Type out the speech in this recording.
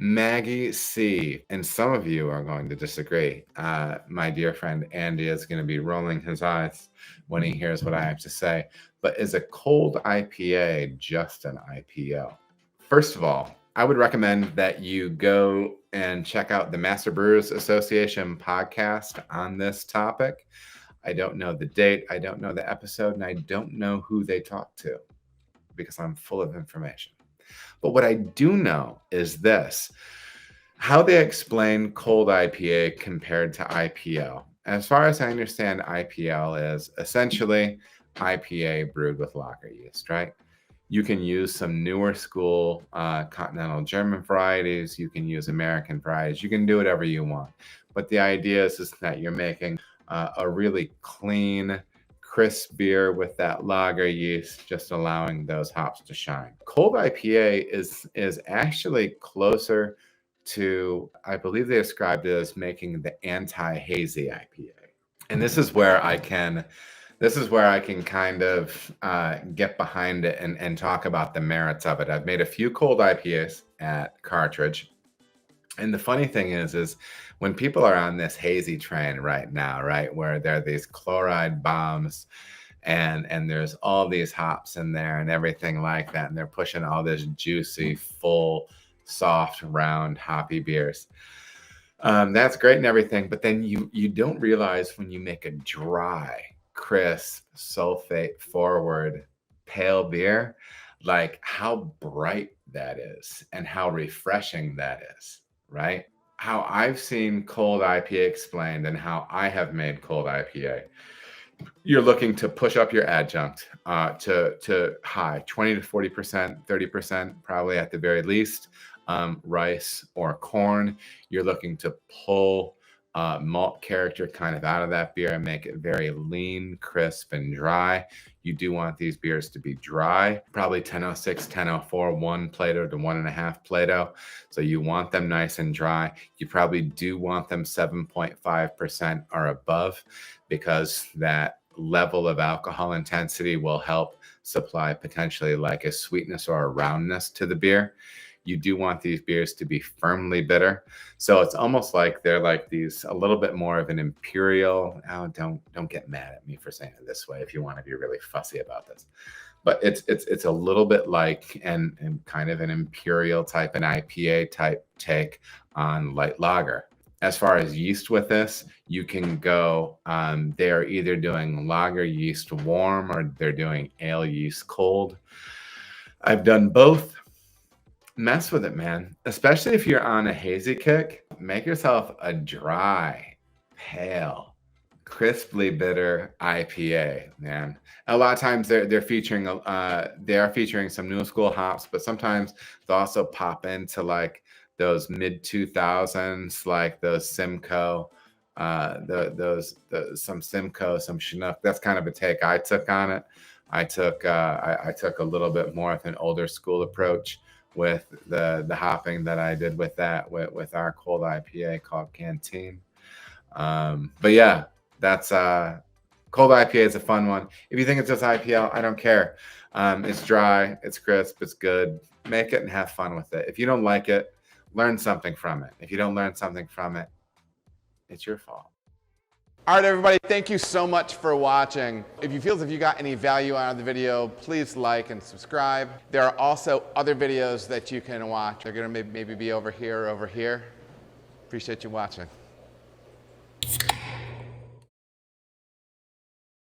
Maggie C. And some of you are going to disagree. My dear friend Andy is going to be rolling his eyes when he hears what I have to say. But is a cold IPA just an IPL? First of all, I would recommend that you go and check out the Master Brewers Association podcast on this topic. I don't know the date, I don't know the episode, and I don't know who they talked to because I'm full of information. But what I do know is this: how they explain cold IPA compared to IPL. As far as I understand, IPL is essentially IPA brewed with lager yeast, right? You can use some newer school continental German varieties. You can use American varieties. You can do whatever you want. But the idea is that you're making a really clean, crisp beer with that lager yeast, just allowing those hops to shine. Cold IPA is actually closer to, I believe they described it as making the anti-hazy IPA. And this is where I can kind of get behind it and talk about the merits of it. I've made a few cold IPAs at Cartridge. And the funny thing is when people are on this hazy train right now, right, where there are these chloride bombs and there's all these hops in there and everything like that, and they're pushing all this juicy, full, soft, round, hoppy beers. That's great and everything, but then you don't realize when you make a dry, crisp, sulfate forward, pale beer, like how bright that is and how refreshing that is, right? How I've seen cold IPA explained and how I have made cold IPA. You're looking to push up your adjunct to high, 20 to 40%, 30%, probably at the very least. Rice or corn. You're looking to pull malt character kind of out of that beer and make it very lean, crisp, and dry. You do want these beers to be dry, probably 1006, 1004, 1 Plato to 1.5 Plato. So you want them nice and dry. You probably do want them 7.5% or above, because that level of alcohol intensity will help supply potentially like a sweetness or a roundness to the beer. You do want these beers to be firmly bitter. So it's almost like they're like these, a little bit more of an imperial. Oh, don't get mad at me for saying it this way if you want to be really fussy about this. But it's a little bit like and kind of an imperial type, an IPA type take on light lager. As far as yeast with this, you can go, they are either doing lager yeast warm or they're doing ale yeast cold. I've done both. Mess with it, man. Especially if you're on a hazy kick, make yourself a dry, pale, crisply bitter IPA, man. A lot of times they're featuring they are featuring some new school hops, but sometimes they'll also pop into like those mid 2000s, like those Simcoe, some Simcoe, some Chinook. That's kind of a take I took on it. I took a little bit more of an older school approach with the hopping that I did with that with our cold IPA called Canteen. But yeah, that's cold IPA is a fun one. If you think it's just IPL, I don't care. It's dry, it's crisp, it's good. Make it and have fun with it. If you don't like it, learn something from it. If you don't learn something from it, it's your fault. All right, everybody, thank you so much for watching. If you feel as if you got any value out of the video, please like and subscribe. There are also other videos that you can watch. They're going to maybe be over here or over here. Appreciate you watching.